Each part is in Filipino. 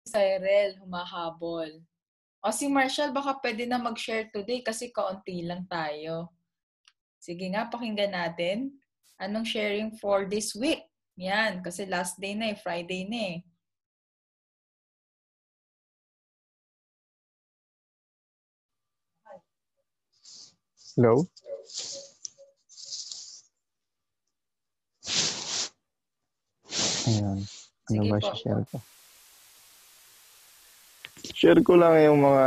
Cyril, humahabol. O si Marshall, baka pwede na mag-share today kasi kaunti lang tayo. Sige nga, pakinggan natin. Anong sharing for this week? Yan, kasi last day na eh, Friday na eh. Hello? Ayan. Ano Sige ba po. share ko? Share ko lang yung mga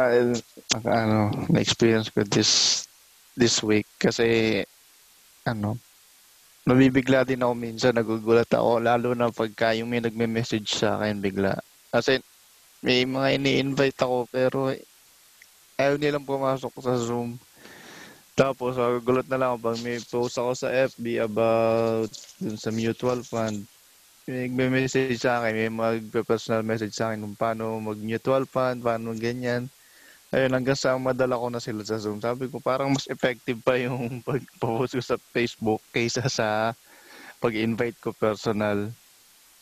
na-experience ko this week kasi nabibigla din ako minsan, nagugulat ako lalo na pagka yung may nagme-message sa akin bigla. Kasi may mga ini-invite ako pero ayaw nilang pumasok sa Zoom. Tapos nagugulat na lang ako pag may post ako sa FB about dun sa mutual fund. May nagme-message sa akin, may magpe-personal message sa akin kung paano mag-mutual fund, paano ganyan. Ayun, hanggang sa madala ko na sila sa Zoom. Sabi ko, parang mas effective pa yung pag-post ko sa Facebook kaysa sa pag-invite ko personal.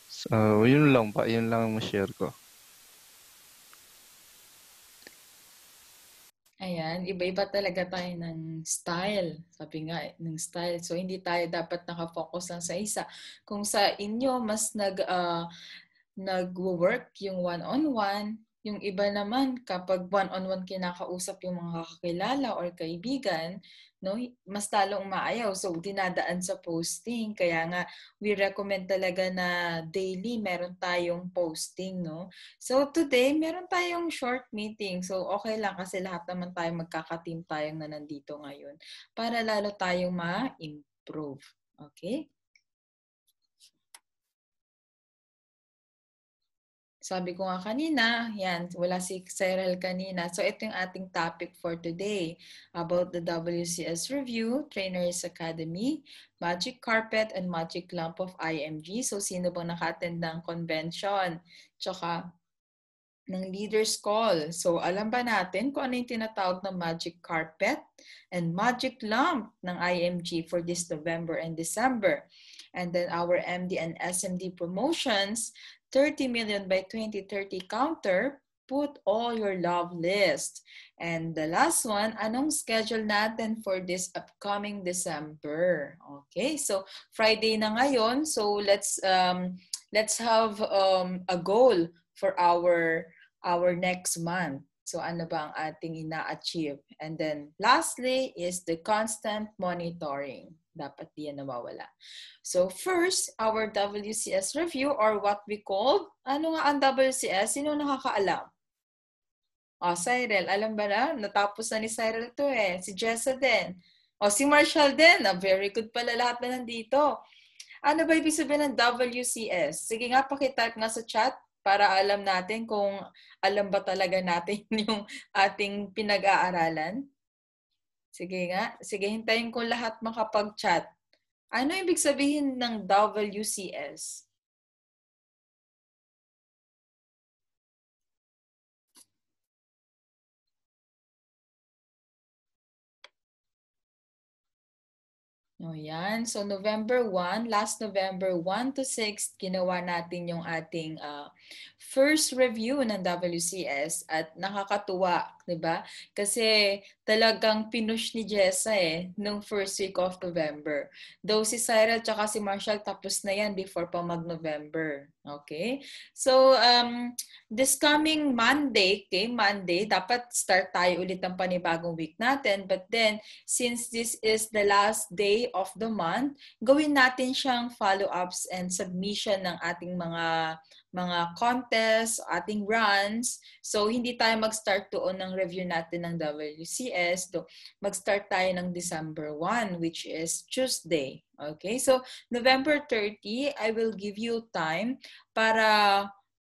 So, yun lang ang share ko. Ayan, iba-iba talaga tayo ng style. Sabi nga, ng style. So, hindi tayo dapat nakafocus lang sa isa. Kung sa inyo, mas nag-work yung one-on-one, yung iba naman, kapag one-on-one kinakausap yung mga kakilala or kaibigan, no, mas talong umaayaw. So, dinadaan sa posting. Kaya nga, we recommend talaga na daily meron tayong posting, no? So, today, meron tayong short meeting. So, okay lang kasi lahat naman tayo magkaka-team tayong na nandito ngayon para lalo tayong ma-improve. Okay? Sabi ko nga kanina, yan, wala si Cyril kanina. So, ito yung ating topic for today about the WCS Review, Trainers Academy, Magic Carpet, and Magic Lamp of IMG. So, sino bang naka-attend ng convention? Tsaka, ng Leaders Call. So, alam ba natin kung ano yung tinatawag na Magic Carpet and Magic Lamp ng IMG for this November and December? And then our MD and SMD promotions, 30 million by 2030 counter, put all your love list. And the last one, anong schedule natin for this upcoming December? Okay, so Friday na ngayon, so let's have a goal for our next month. So ano ba ang ating ina-achieve? And then lastly is the constant monitoring. Dapat di yan nawawala. So first, our WCS review or what we call, ano nga ang WCS? Sino nakakaalam? Cyril, alam ba na? Natapos na ni Cyril to eh. Si Jessa din. Si Marshall din. Very good pala lahat na nandito. Ano ba ibig sabihin ng WCS? Sige nga, pakitype nga sa chat para alam natin kung alam ba talaga natin yung ating pinag-aaralan. Sige nga. Sige, hintayin ko lahat makapag-chat. Ano ibig sabihin ng WCS? Yan. So, November 1, last November 1 to 6, ginawa natin yung ating first review ng WCS at nakakatuwa, di ba? Kasi talagang pinush ni Jessa nung first week of November. Though si Cyril tsaka si Marshall tapos na yan before pa mag-November. Okay? So, this coming Monday, dapat start tayo ulit ang panibagong week natin. But then, since this is the last day of the month, gawin natin siyang follow-ups and submission ng ating mga contests, ating runs. So, hindi tayo mag-start doon ng review natin ng WCS. Mag-start tayo ng December 1, which is Tuesday. Okay? So, November 30, I will give you time para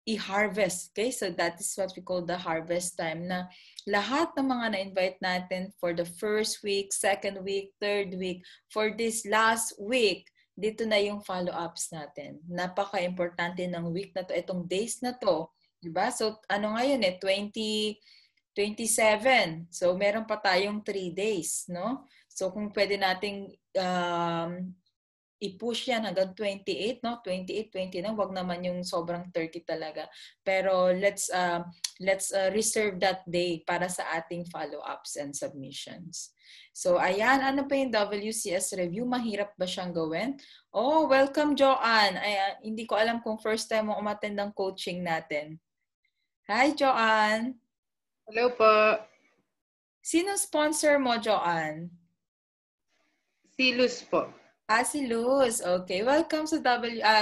i-harvest. Okay? So, that is what we call the harvest time na lahat ng mga na-invite natin for the first week, second week, third week, for this last week, dito na yung follow-ups natin. Napaka-importante ng week na to, itong days na to. Diba? So, ano ngayon 27. So, meron pa tayong 3 days, no? So, kung pwede nating i-push yan hanggang 28, no? 28, 29, wag naman yung sobrang 30 talaga. Pero let's reserve that day para sa ating follow-ups and submissions. So, ayan, ano pa yung WCS review? Mahirap ba siyang gawin? Oh, welcome, Joanne. Ayan, hindi ko alam kung first time mo umattend ng coaching natin. Hi, Joanne. Hello po. Sino sponsor mo, Joanne? Si Luz po. Si Luz. Okay. Welcome sa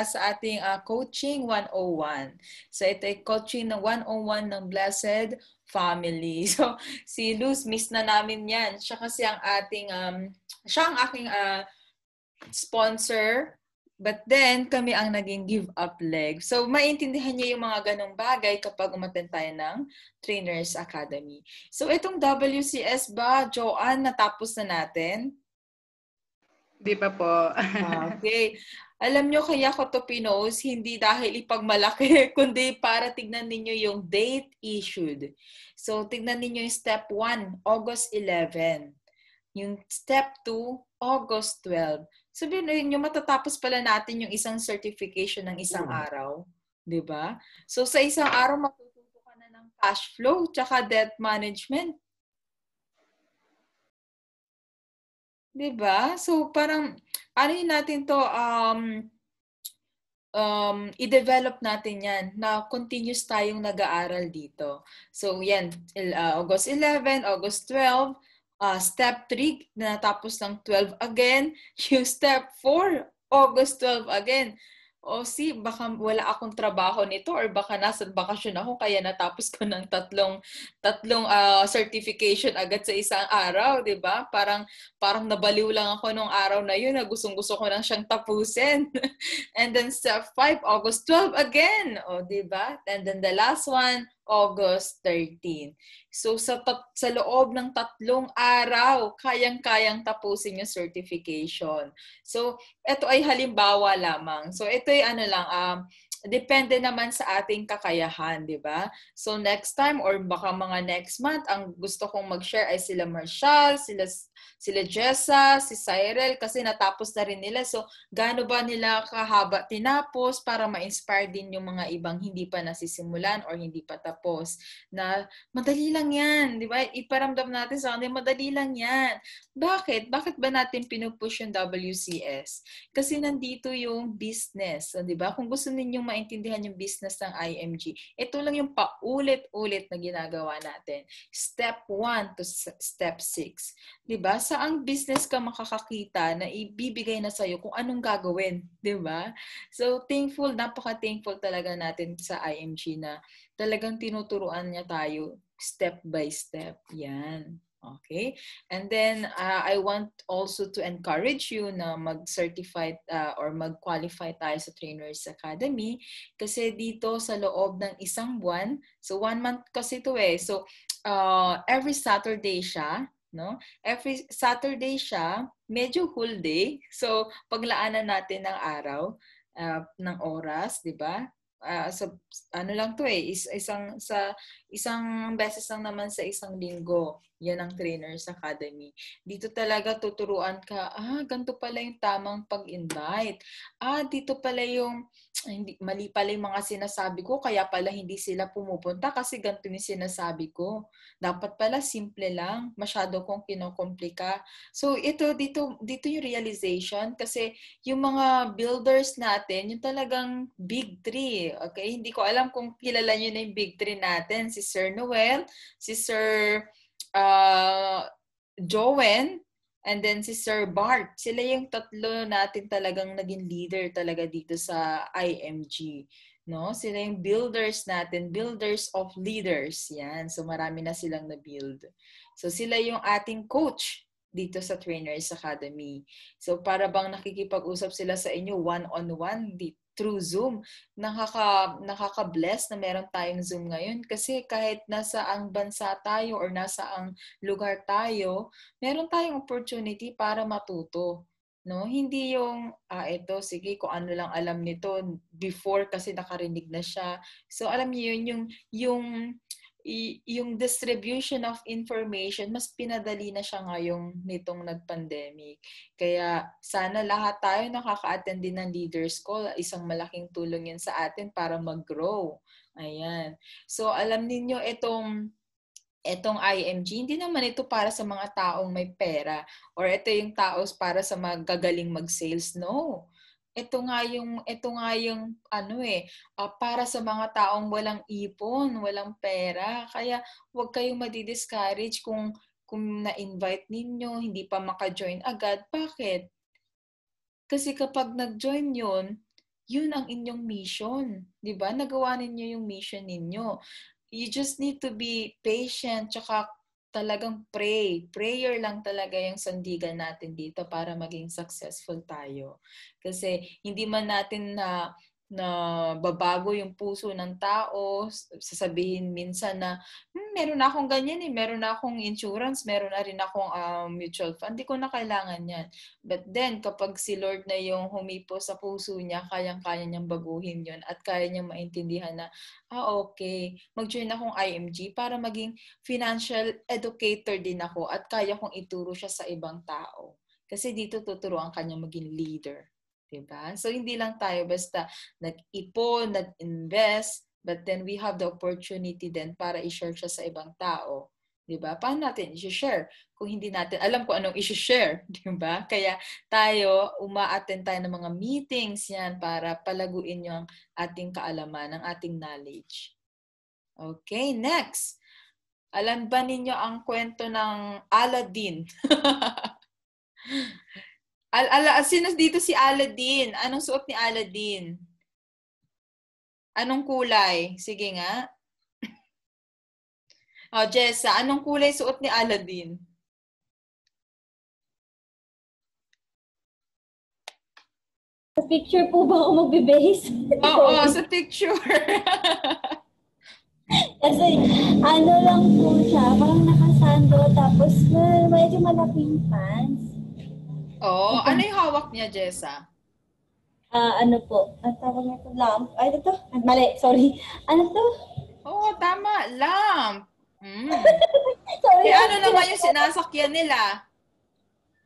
sa ating Coaching 101. So, ito ay coaching ng 101 ng Blessed Family. So, si Luz, miss na namin yan. Siya kasi ang ating, siya ang aking sponsor. But then, kami ang naging give-up leg. So, maintindihan niyo yung mga ganong bagay kapag umattend tayo ng Trainers Academy. So, itong WCS ba, Joanne, natapos na natin? Di pa po. Okay. Alam nyo, kaya ko to pinost, hindi dahil ipagmalaki, kundi para tignan ninyo yung date issued. So, tignan ninyo yung step 1, August 11. Yung step 2, August 12. Sabihin nyo, matatapos pala natin yung isang certification ng isang araw. Diba? So, sa isang araw, matututo ka na ng cash flow tsaka debt management. Diba? So, parang, ano yun natin to, i-develop natin yan na continuous tayong nag-aaral dito. So, yan, August 11, August 12, step 3, natapos ng 12 again, yung step 4, August 12 again. O baka wala akong trabaho nito or baka nasa bakasyon ako kaya natapos ko ng tatlong certification agad sa isang araw, 'di ba? Parang nabaliw lang ako nung araw na 'yun, na gustong-gusto ko nang siyang tapusin. And then step 5, August 12 again. O, 'di ba? And then the last one, August 13. So sa loob ng 3 araw, kayang-kayang tapusin yung certification. So ito ay halimbawa lamang. So ito ay depende naman sa ating kakayahan, di ba? So next time or baka mga next month, ang gusto kong mag-share ay sila Marshall, sila Jessa, si Cyril kasi natapos na rin nila. So gaano ba nila kahaba tinapos para ma-inspire din yung mga ibang hindi pa nasisimulan or hindi pa tapos na madali lang yan, di ba? Iparamdam natin sa kanila, madali lang yan. Bakit? Bakit ba natin pinupush yung WCS? Kasi nandito yung business, di ba? Kung gusto ninyong maintindihan yung business ng IMG, ito lang yung paulit-ulit na ginagawa natin. Step 1 to step 6. Di ba? Saang business ka makakakita na ibibigay na sa'yo kung anong gagawin, di ba? So, napaka-thankful talaga natin sa IMG na talagang tinuturuan niya tayo step by step. Yan. Okay? And then, I want also to encourage you na mag-certify or mag-qualify tayo sa Trainers Academy kasi dito sa loob ng 1 buwan, so 1 month kasi ito eh. So, every Saturday siya, no? Every Saturday siya, medyo whole day. So, paglaanan natin ng araw, ng oras, di ba? Ano lang to eh, isang beses lang naman sa isang linggo. Yan ang Trainers Academy. Dito talaga tuturuan ka, ganito pala yung tamang pag-invite. Dito pala yung, mali pala yung mga sinasabi ko, kaya pala hindi sila pumupunta kasi ganito yung sinasabi ko. Dapat pala simple lang, masyado kong kinokomplika. So dito yung realization kasi yung mga builders natin, yung talagang big three. Okay? Hindi ko alam kung kilala nyo na yung big three natin. Si Sir Noel, si Sir Jowen, and then si Sir Bart. Sila yung tatlo natin talagang naging leader talaga dito sa IMG. No? Sila yung builders natin, builders of leaders. Yan. So marami na silang na-build. So sila yung ating coach dito sa Trainers Academy. So para bang nakikipag-usap sila sa inyo one-on-one through Zoom. Nakaka-bless na meron tayong Zoom ngayon kasi kahit nasa ang bansa tayo or nasa ang lugar tayo, meron tayong opportunity para matuto. No, hindi yung ito sige kung ano lang alam nito before kasi nakarinig na siya. So alam niyo yun yung yung distribution of information, mas pinadali na siya ngayong nitong nag-pandemic. Kaya sana lahat tayo nakaka-attend din ng Leaders Call. Isang malaking tulong yun sa atin para mag-grow. Ayan. So alam niyo itong IMG, hindi naman ito para sa mga taong may pera or ito yung taos para sa magagaling mag-sales. No. Ito nga yung para sa mga taong walang ipon, walang pera. Kaya huwag kayong madi-discourage kung na-invite ninyo, hindi pa maka-join agad. Bakit? Kasi kapag nag-join yun ang inyong mission. 'Di ba? Nagawa ninyo yung mission ninyo. You just need to be patient, tsaka talagang pray. Prayer lang talaga yung sandigan natin dito para maging successful tayo. Kasi hindi man natin na babago yung puso ng tao, sasabihin minsan na, meron na akong ganyan meron na akong insurance, meron na rin akong mutual fund, hindi ko na kailangan yan. But then, kapag si Lord na yung humipo sa puso niya, kayang-kaya niyang baguhin yon at kaya niyang maintindihan na, okay, mag-join akong IMG para maging financial educator din ako at kaya kong ituro siya sa ibang tao. Kasi dito tuturuan kanya maging leader. Diba? So, hindi lang tayo basta nag-ipon, nag-invest, but then we have the opportunity then para i-share siya sa ibang tao. Diba? Paano natin i-share? Kung hindi natin alam kung anong i-share. Diba? Kaya tayo, uma-attend tayo ng mga meetings yan para palaguin yung ating kaalaman, ang ating knowledge. Okay, next. Alam ba ninyo ang kwento ng Aladdin? Sino dito si Aladdin? Anong suot ni Aladdin? Anong kulay? Sige nga. Jessa, anong kulay suot ni Aladdin? Sa picture po ba ako magbe-base? Oo, sa picture. Kasi ano lang po siya, parang nakasando, tapos medyo malaking pants. Oo, ano yung hawak niya, Jessa? Ano po, ang tawag nito, lamp. Ay, ito, mali, sorry. Ano to? Oo, tama, lamp. Sorry. Ano naman yung sinasakyan nila?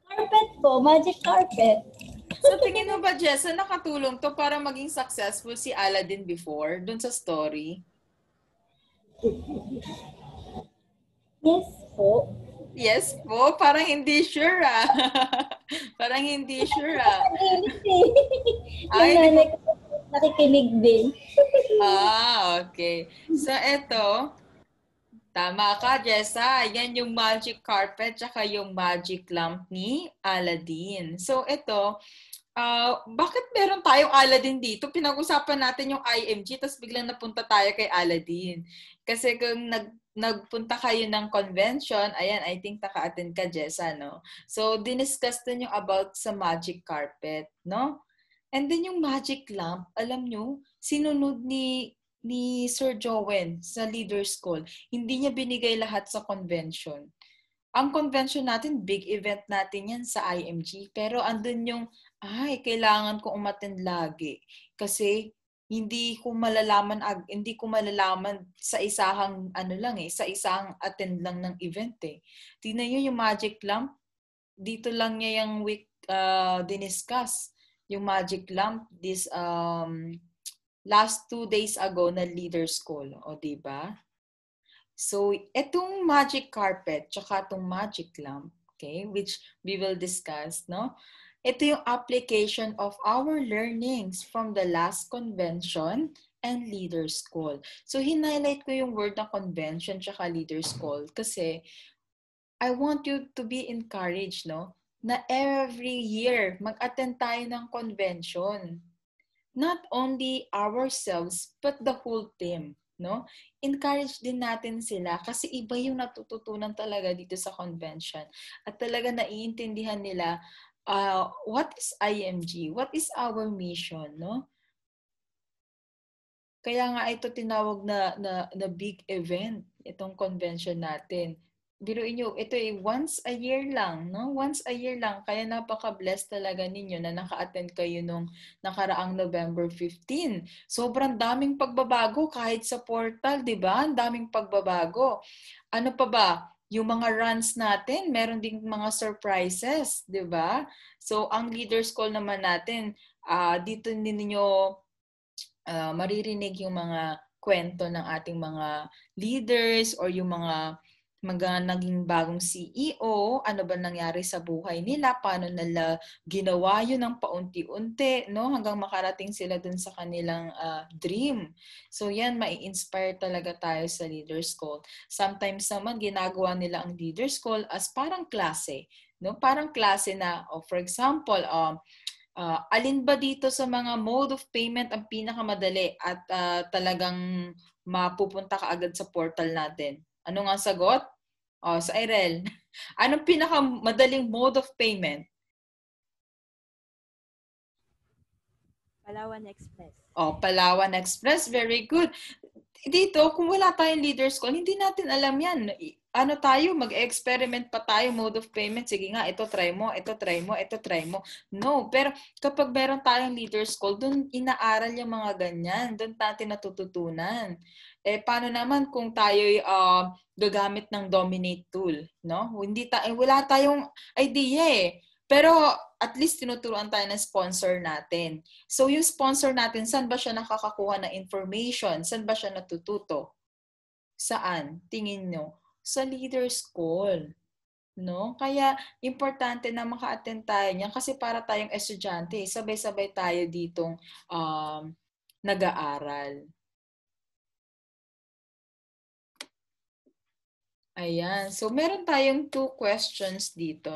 Carpet po, magic carpet. So tingin mo ba, Jessa, nakatulong to para maging successful si Aladdin before, dun sa story? Yes po. Yes po, parang hindi sure Parang hindi sure Yung nanay ko nakikinig din. Okay. So eto, tama ka, Jessa. Yan yung magic carpet tsaka yung magic lamp ni Aladdin. So ito, bakit meron tayong Aladdin dito? Pinag-usapan natin yung IMG tapos biglang napunta tayo kay Aladdin. Kasi kung nagpunta kayo ng convention, ayan, I think naka-attend ka, Jessa, no? So, diniscuss din yung about sa magic carpet, no? And then yung magic lamp, alam nyo, sinunod ni Sir Jowen sa Leaders Call. Hindi niya binigay lahat sa convention. Ang convention natin, big event natin yan sa IMG. Pero andun yung, kailangan ko umattend lagi. Kasi hindi ko malalaman sa isang sa isang attend lang ng event eh. Tingnan niyo yung magic lamp, dito lang niya yung week diniscuss yung magic lamp this last 2 days ago na Leaders Call, o di ba? So, etong magic carpet tsaka itong magic lamp, okay, which we will discuss, no? Ito yung application of our learnings from the last convention and Leaders Call. So, hinighlight ko yung word na convention tsaka Leaders Call kasi I want you to be encouraged, no? Na every year, mag-attend tayo ng convention. Not only ourselves, but the whole team. No? Encourage din natin sila kasi iba yung natututunan talaga dito sa convention. At talaga naiintindihan nila what is IMG? What is our mission? No? Kaya nga ito tinawag na big event, itong convention natin. biruin nyo, ito once a year lang, no? Once a year lang. Kaya napaka-blessed talaga ninyo na naka-attend kayo nung nakaraang November 15. Sobrang daming pagbabago kahit sa portal, di ba? Ang daming pagbabago. Ano pa ba? Yung mga runs natin, meron ding mga surprises, di ba? So, ang leaders call naman natin, dito ninyo maririnig yung mga kwento ng ating mga leaders or yung mga naging bagong CEO, ano ba nangyari sa buhay nila, paano nila ginawa yun ng paunti-unti, no? Hanggang makarating sila dun sa kanilang dream. So yan, mai-inspire talaga tayo sa Leaders Call. Sometimes naman, ginagawa nila ang Leaders Call as parang klase, no? Parang klase na, for example, alin ba dito sa mga mode of payment ang pinakamadali at talagang mapupunta ka agad sa portal natin? Ano nga sagot? Sa Irel. Anong pinakamadaling mode of payment? Palawan Express. Palawan Express. Very good. Dito, kung wala tayong leaders call, hindi natin alam yan. Ano tayo, mag-experiment pa tayo, mode of payment. Sige nga, ito try mo, ito try mo, ito try mo. No, pero kapag meron tayong leaders call, dun inaaral yung mga ganyan. Dun natin natututunan. Paano naman kung tayo'y gagamit ng Dominate tool, no? Wala tayong idea eh. Pero at least tinuturuan tayo ng sponsor natin. So yung sponsor natin, saan ba siya nakakakuha ng information? Saan ba siya natututo? Saan? Tingin nyo? Sa leaders call. No? Kaya importante na maka-attend tayo niyan kasi para tayong estudyante, sabay-sabay tayo ditong nag-aaral. Ayan. So meron tayong 2 questions dito.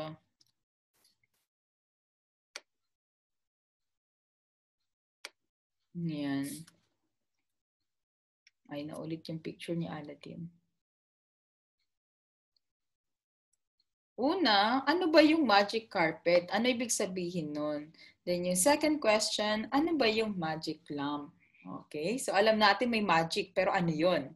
Yan. Ay, naulit yung picture ni Aladdin. Una, ano ba yung magic carpet? Ano ibig sabihin nun? Then yung second question, ano ba yung magic lamp? Okay, so alam natin may magic, pero ano yun?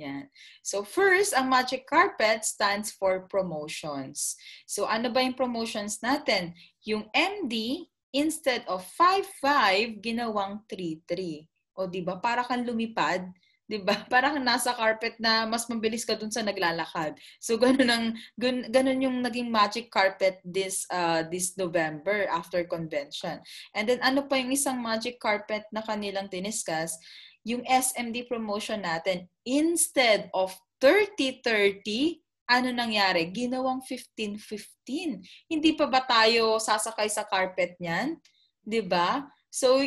Yan. So first, ang magic carpet stands for promotions. So ano ba yung promotions natin? Yung MD, instead of 5-5, ginawang 3-3. O diba? Para kang lumipad. Diba? Parang nasa carpet na mas mabilis ka dun sa naglalakad. So ganun yung naging magic carpet this November after convention. And then ano pa yung isang magic carpet na kanilang diniscuss? Yung SMD promotion natin, instead of 30-30, ano nangyari? Ginawang 15-15. Hindi pa ba tayo sasakay sa carpet niyan? 'Di ba? So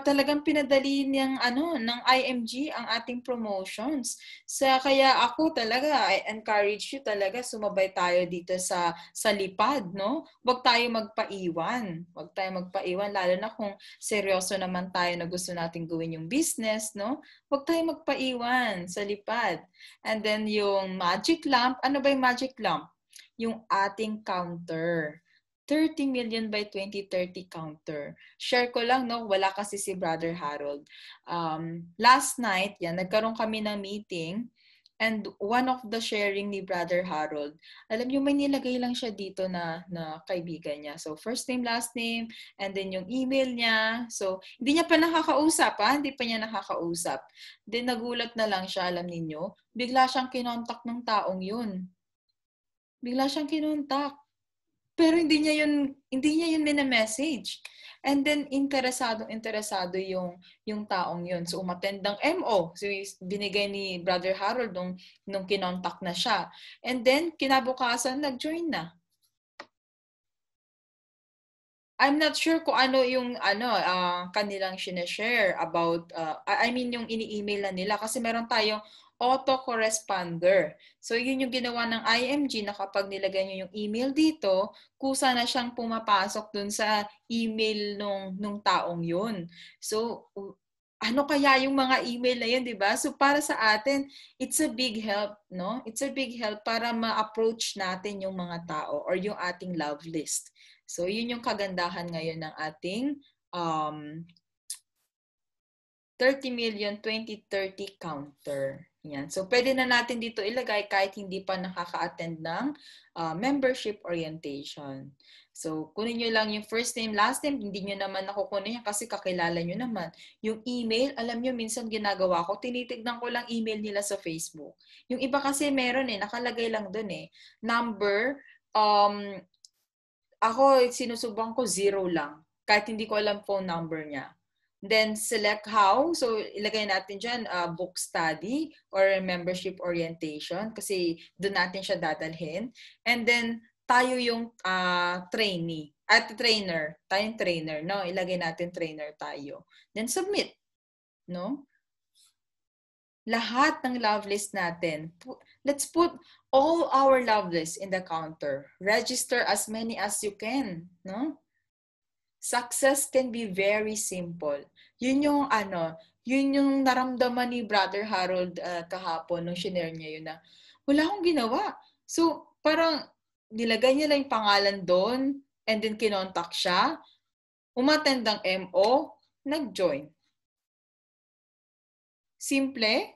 talagang pinadali ng ng IMG ang ating promotions. Kaya ako talaga I encourage you talaga sumabay tayo dito sa lipad, no? Huwag tayo magpaiwan. Huwag tayo magpaiwan lalo na kung seryoso naman tayo na gusto nating gawin yung business, no? Huwag tayo magpaiwan sa lipad. And then yung magic lamp, ano ba yung magic lamp? Yung ating counter. 30 million by 2030 counter. Share ko lang, no? Wala kasi si Brother Harold. Last night, nagkaroon kami ng meeting and one of the sharing ni Brother Harold, alam niyo, may nilagay lang siya dito na kaibigan niya. So, first name, last name, and then yung email niya. So, hindi niya pa nakakausap, Hindi pa niya nakakausap. Then, nagulat na lang siya, alam niyo, bigla siyang kinontak ng taong yun. Bigla siyang kinontak. Pero hindi niya yun mina-message. And then interesado yung taong yun. So umattend ng MO. So binigay ni Brother Harold nung kinontak na siya. And then kinabukasan nag-join na. I'm not sure kung ano yung kanilang sinashare about yung ini-email na nila kasi meron tayong auto-corresponder. So, yun yung ginawa ng IMG na kapag nilagay nyo yung email dito, kusa na siyang pumapasok dun sa email nung taong yun. So, ano kaya yung mga email na yun, di ba? So, para sa atin, it's a big help, no? It's a big help para ma-approach natin yung mga tao or yung ating love list. So, yun yung kagandahan ngayon ng ating 30 million 2030 counter. Yan. So, pwede na natin dito ilagay kahit hindi pa nakaka-attend ng membership orientation. So, kunin nyo lang yung first name, last name, hindi nyo naman nakukunin yan kasi kakilala nyo naman. Yung email, alam nyo, minsan ginagawa ko, tinitignan ko lang email nila sa Facebook. Yung iba kasi meron nakalagay lang dun number, ako, sinusubukan ko 0 lang. Kahit hindi ko alam phone number niya. Then, select how. So, ilagay natin dyan, book study or membership orientation kasi doon natin siya dadalhin. And then, tayo yung trainee. At trainer. Tayong trainer, no? Ilagay natin trainer tayo. Then, submit. No? Lahat ng love list natin. Let's put all our love lists in the counter. Register as many as you can. No? Success can be very simple. Yun yung yun yung naramdaman ni Brother Harold kahapon nung shinare niya yun na wala akong ginawa. So, parang nilagay niya lang yung pangalan doon and then kinontak siya, umattend ng MO, nag-join. Simple?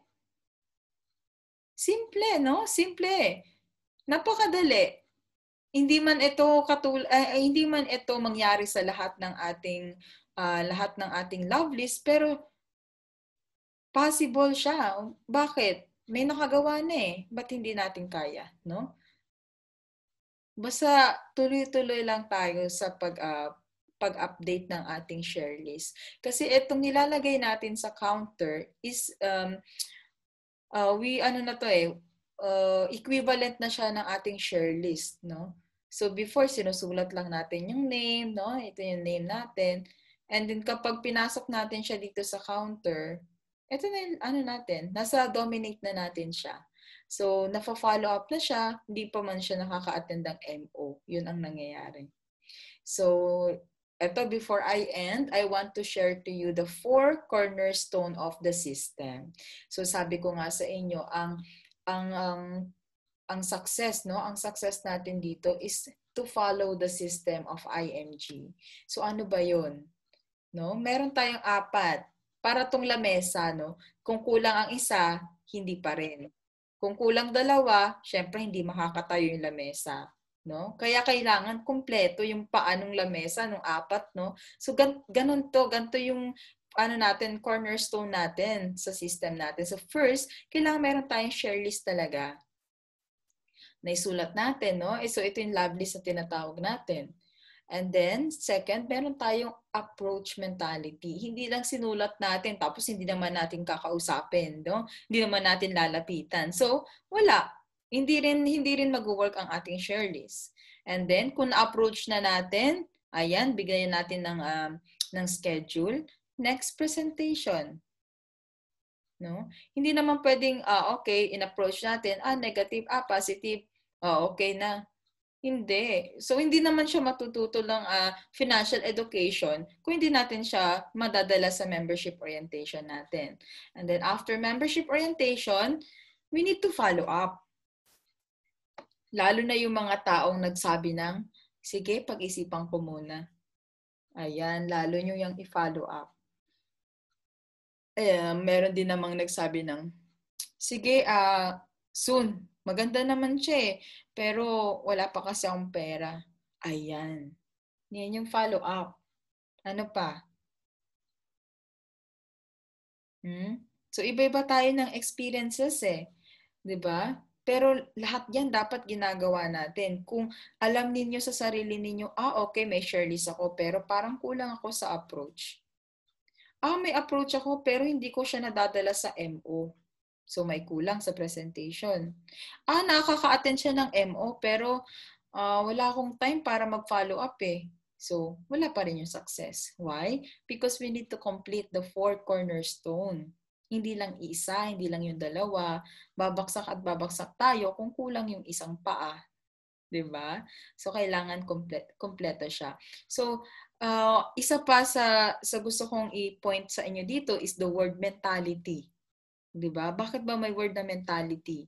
Simple, no? Simple. Napakadali. Hindi man ito mangyari sa lahat ng ating love list, pero possible siya. Bakit? May nakagawa na Ba't hindi natin kaya, no? Basta tuloy-tuloy lang tayo sa pag-update ng ating share list. Kasi itong nilalagay natin sa counter is equivalent na siya ng ating share list, no? So before sinusulat lang natin yung name, no? Ito yung name natin. And then kapag pinasok natin siya dito sa counter, ito na yung natin, nasa dominate na natin siya. So nafa-follow up na siya, hindi pa man siya nakaka-attend ng MO. Yun ang nangyayari. So before I end, I want to share to you the 4 cornerstone of the system. So sabi ko nga sa inyo, ang success, no? Ang success natin dito is to follow the system of IMG. So ano ba 'yon? No? Meron tayong 4 para tong lamesa, no? Kung kulang ang isa, hindi pa rin. Kung kulang 2, syempre hindi makakatayo yung lamesa, no? Kaya kailangan kumpleto yung paanong lamesa ng 4, no? So ganito yung cornerstone natin sa system natin. So first, kailangan meron tayong share list talaga. Naisulat natin, no? So ito yung love list na tinatawag natin. And then, second, meron tayong approach mentality. Hindi lang sinulat natin, tapos hindi naman natin kakausapin, no? Hindi naman natin lalapitan. So, wala. Hindi rin mag-work ang ating share list. And then, kung na-approach na natin, ayan, bigyan natin ng schedule. Next presentation. No? Hindi naman pwedeng, okay, in-approach natin, negative, positive, okay na. Hindi. So, hindi naman siya matututo ng financial education kung hindi natin siya madadala sa membership orientation natin. And then, after membership orientation, we need to follow up. Lalo na yung mga taong nagsabi ng, sige, pag-isipan ko muna. Ayan, lalo nyo yung i-follow up. Meron din namang nagsabi ng, sige, soon. Maganda naman siya pero wala pa kasi akong pera. Ayan. Yan yung follow up. Ano pa? So, iba-iba tayo ng experiences 'di ba? Pero lahat yan dapat ginagawa natin. Kung alam ninyo sa sarili ninyo, okay, may share list ako, pero parang kulang ako sa approach. May approach ako, pero hindi ko siya nadadala sa MO. So, may kulang sa presentation. Nakaka-attend siya ng MO, pero wala akong time para mag-follow up So, wala pa rin yung success. Why? Because we need to complete the 4 cornerstone. Hindi lang isa, hindi lang yung 2. Babaksak at babaksak tayo kung kulang yung isang paa. Diba? So, kailangan kompleto siya. So, isa pa sa gusto kong i-point sa inyo dito is the word mentality. Diba? Bakit ba may word na mentality?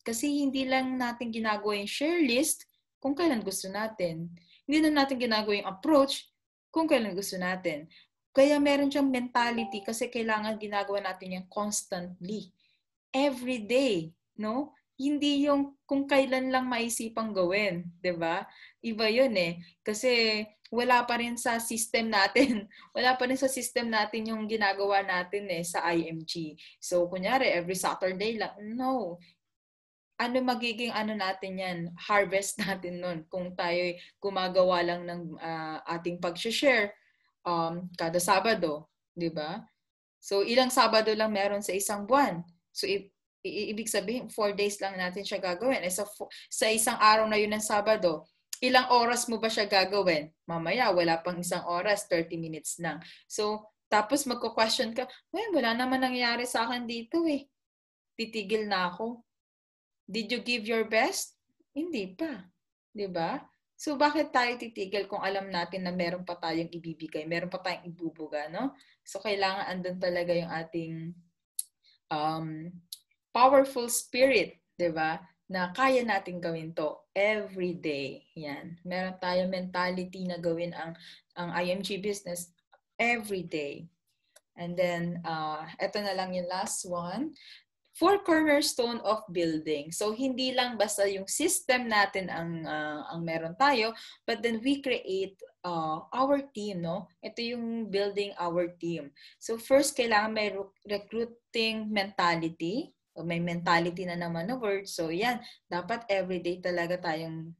Kasi hindi lang natin ginagawa yung share list kung kailan gusto natin. Hindi na natin ginagawa yung approach kung kailan gusto natin. Kaya meron siyang mentality kasi kailangan ginagawa natin yan constantly. every day, no? Hindi yung kung kailan lang maisipang gawin, 'di ba? Iba 'yun eh. Kasi wala pa rin sa system natin. Wala pa rin sa system natin yung ginagawa natin eh sa IMG. So kunyari every Saturday lang, no. Ano magiging ano natin 'yan? Harvest natin nun kung tayo gumagawa lang ng ating pag-share kada Sabado, 'di ba? So, ilang Sabado lang meron sa isang buwan. So, ibig sabihin, 4 days lang natin siya gagawin. Sa isang araw na yun ng Sabado, ilang oras mo ba siya gagawin? Mamaya, wala pang isang oras, 30 minutes lang. So, tapos magko-question ka, wala naman nangyayari sa akin dito eh. Titigil na ako. Did you give your best? Hindi pa. 'Di ba? So, bakit tayo titigil kung alam natin na meron pa tayong ibibigay, meron pa tayong ibubuga, no? So, kailangan andun talaga yung ating powerful spirit, di ba? Na kaya natin gawin to every day. Yan. Meron tayong mentality na gawin ang IMG business every day. And then, eto na lang yung last one. 4 cornerstone of building. So hindi lang basta yung system natin ang meron tayo, but then we create our team, no? Ito yung building our team. So first, kailangan may recruiting mentality. May mentality na naman na word. So yan, dapat everyday talaga tayong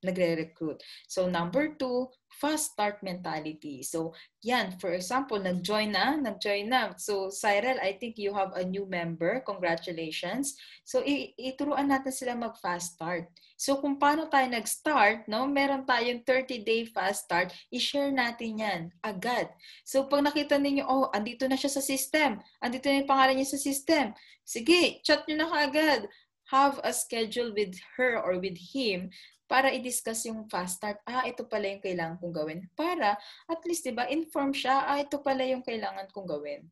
nagre-recruit. So number 2, fast start mentality. So yan, for example, nag-join na. So Cyril, I think you have a new member. Congratulations. So ituruan natin sila mag-fast start. So kung paano tayo nag-start, no? Meron tayong 30-day fast start, i-share natin yan agad. So pag nakita ninyo, andito na siya sa system. Andito na yung pangalan niya sa system. Sige, chat nyo na kaagad. Have a schedule with her or with him para i-discuss yung fast start. Ito pala yung kailangan kong gawin. Para at least, di ba, inform siya, ito pala yung kailangan kong gawin.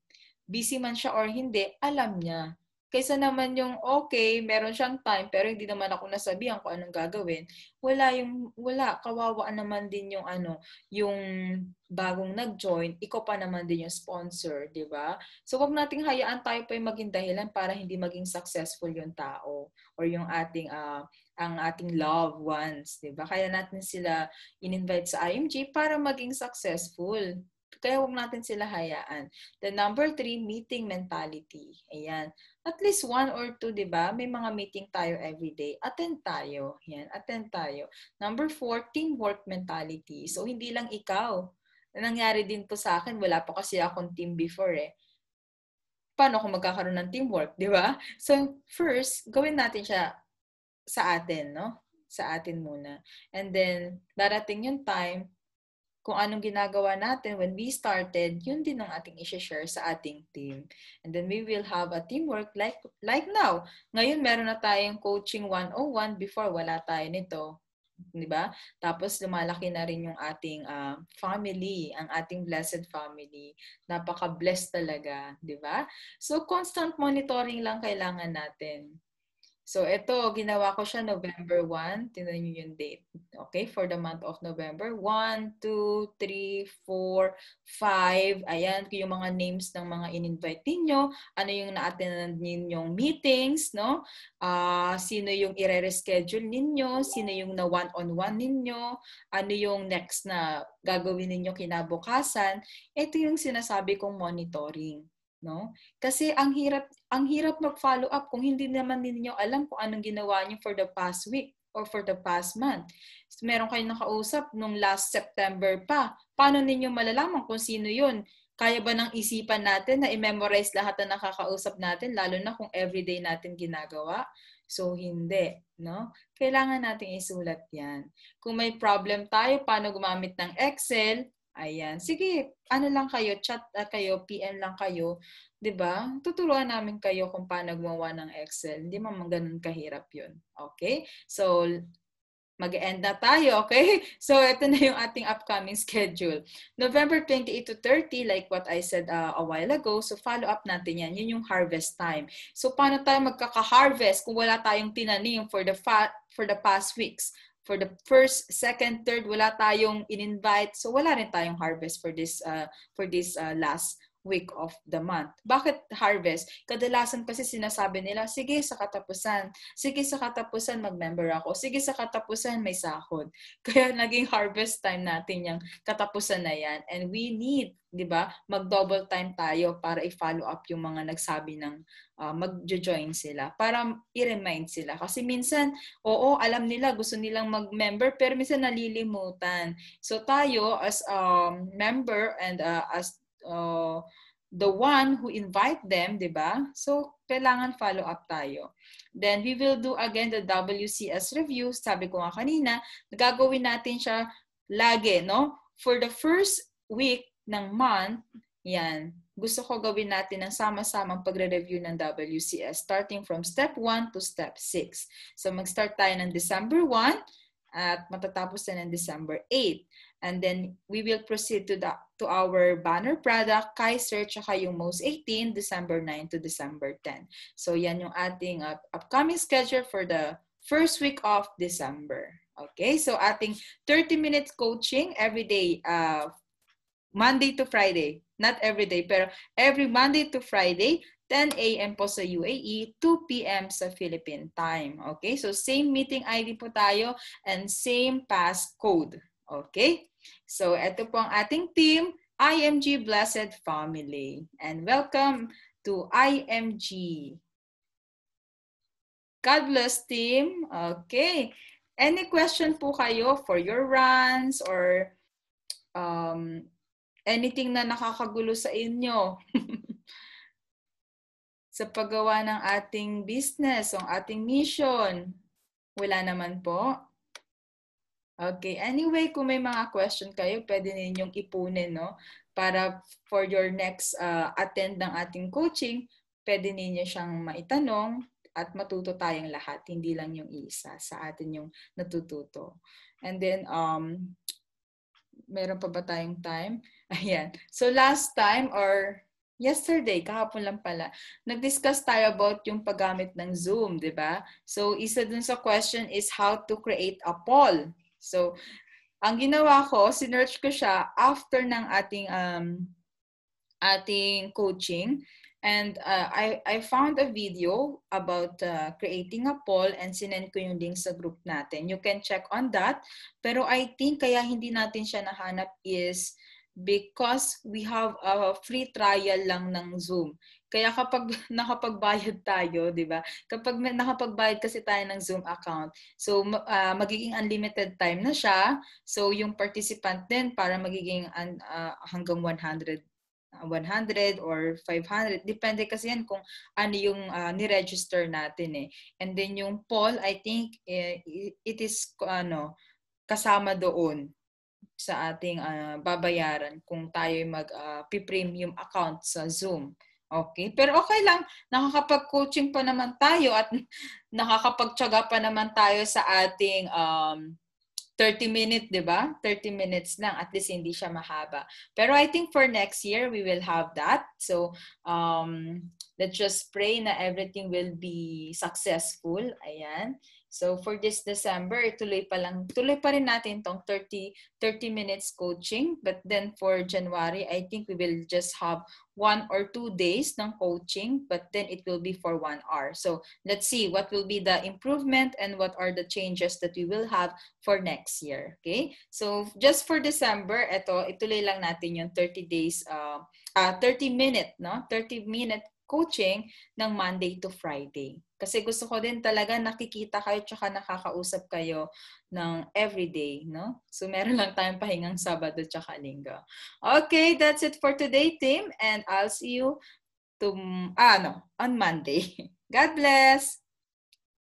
Busy man siya or hindi, alam niya. Kaysa naman yung okay, meron siyang time pero hindi naman ako nasabihan kung anong gagawin. Wala, kawawa naman din yung yung bagong nag-join, ikaw pa naman din yung sponsor, 'di ba? So wag nating hayaan tayo pa yung maging dahilan para hindi maging successful yung tao or yung ang ating loved ones, 'di ba? Kaya natin sila in-invite sa IMG para maging successful. Kaya huwag natin sila hayaan. The number 3, meeting mentality. Ayan. At least 1 or 2, di ba? May mga meeting tayo everyday. Attend tayo. Ayan. Attend tayo. Number 4, teamwork mentality. So, hindi lang ikaw. Nangyari din to sa akin. Wala pa kasi akong team before eh. Paano ako magkakaroon ng teamwork, di ba? So, first, gawin natin siya sa atin, no? Sa atin muna. And then, darating yung time, kung anong ginagawa natin when we started, yun din ang ating i-share sa ating team. And then we will have a teamwork like now. Ngayon, meron na tayong coaching 101. Before, wala tayo nito. Diba? Tapos, lumalaki na rin yung ating family, ang ating blessed family. Napaka-blessed talaga. Diba? So, constant monitoring lang kailangan natin. So, ito, ginawa ko siya November 1. Tingnan niyo yung date. Okay, for the month of November. 1, 2, 3, 4, 5. Ayan, yung mga names ng mga in-invite ninyo. Ano yung na-attend ninyong meetings, no? Sino yung i-reschedule ninyo? Sino yung na one-on-one ninyo? Ano yung next na gagawin ninyo kinabukasan? Ito yung sinasabi kong monitoring. No? Kasi ang hirap mag-follow up kung hindi naman ninyo alam kung anong ginawa niyo for the past week or for the past month. So, meron kayong nakausap nung last September pa. Paano ninyo malalaman kung sino yun? Kaya ba ng isipan natin na i-memorize lahat na nakakausap natin, lalo na kung everyday natin ginagawa? So, hindi. No? Kailangan natin isulat yan. Kung may problem tayo, paano gumamit ng Excel, ayan. Sige, lang kayo, chat kayo, PM lang kayo. 'Di ba? Tuturuan namin kayo kung paano gumawa ng Excel. Hindi man ganun kahirap 'yun. Okay? So, mag-end na tayo, okay? So, ito na yung ating upcoming schedule. November 28 to 30, like what I said a while ago. So, follow up natin yan. Yun yung harvest time. So, paano tayo magkaka-harvest kung wala tayong tinanim for the past weeks? For the first, second, third, wala tayong in-invite. So, wala rin tayong harvest for this last week of the month. Bakit harvest? Kadalasan kasi sinasabi nila, sige sa katapusan. Sige sa katapusan mag-member ako. Sige sa katapusan may sahod. Kaya naging harvest time natin yung katapusan na yan. And we need, di ba, mag-double time tayo para i-follow up yung mga nagsabi ng mag-join sila. Para i-remind sila. Kasi minsan, oo, alam nila, gusto nilang mag-member, pero minsan nalilimutan. So tayo as member and as the one who invite them, di ba? So, kailangan follow up tayo. Then, we will do again the WCS review. Sabi ko nga kanina, gagawin natin siya lagi, no? For the first week ng month, yan, gusto ko gawin natin ng sama-samang pagre-review ng WCS starting from step 1 to step 6. So, mag-start tayo ng December 1 at matatapos na ng December 8. And then we will proceed to our banner product, Kaiser, tsaka yung most 18, December 9 to December 10. So yan yung ating upcoming schedule for the first week of December. Okay, so ating 30 minutes coaching every day, Monday to Friday. Not every day, pero every Monday to Friday, 10 a.m. po sa UAE, 2 p.m. sa Philippine time. Okay, so same meeting ID po tayo and same passcode. Okay, so ito po ang ating team, IMG Blessed Family. And welcome to IMG. God bless team. Okay, any question po kayo for your runs or anything na nakakagulo sa inyo? Sa paggawa ng ating business, ang ating mission. Wala naman po. Okay, anyway, kung may mga question kayo, pwede ninyong ipunin, no? Para for your next attend ng ating coaching, pwede ninyo siyang maitanong at matuto tayong lahat, hindi lang yung isa sa atin yung natututo. And then, meron pa ba tayong time? Ayan. So last time or yesterday, kahapon lang pala, nag-discuss tayo about yung paggamit ng Zoom, di ba? So isa dun sa question is how to create a poll. So, ang ginawa ko, sinearch ko siya after ng ating coaching. And I found a video about creating a poll and sinend ko yung link sa group natin. You can check on that. Pero I think kaya hindi natin siya nahanap is because we have a free trial lang ng Zoom. Kaya kapag nakapagbayad tayo, di ba? Kapag nakapagbayad kasi tayo ng Zoom account, so magiging unlimited time na siya. So yung participant din para magiging hanggang 100 or 500. Depende kasi yan kung ano yung ni-register natin eh. And then yung poll, I think it is kasama doon sa ating babayaran kung tayo mag-premium account sa Zoom. Okay? Pero okay lang, nakakapag-coaching pa naman tayo at nakakapagtyaga pa naman tayo sa ating 30-minute, di ba? 30 minutes lang. At least hindi siya mahaba. Pero I think for next year, we will have that. So, let's just pray na everything will be successful. Ayan. So, for this December, tuloy pa rin natin tong 30 minutes coaching. But then for January, I think we will just have 1 or 2 days ng coaching. But then it will be for 1 hour. So, let's see what will be the improvement and what are the changes that we will have for next year. Okay? So, just for December, ituloy lang natin yung 30-minute coaching ng Monday to Friday. Kasi gusto ko din talaga nakikita kayo tsaka nakakausap kayo ng everyday, no? So meron lang tayong pahingang Sabado tsaka Linggo. Okay, that's it for today, team. And I'll see you on Monday. God bless!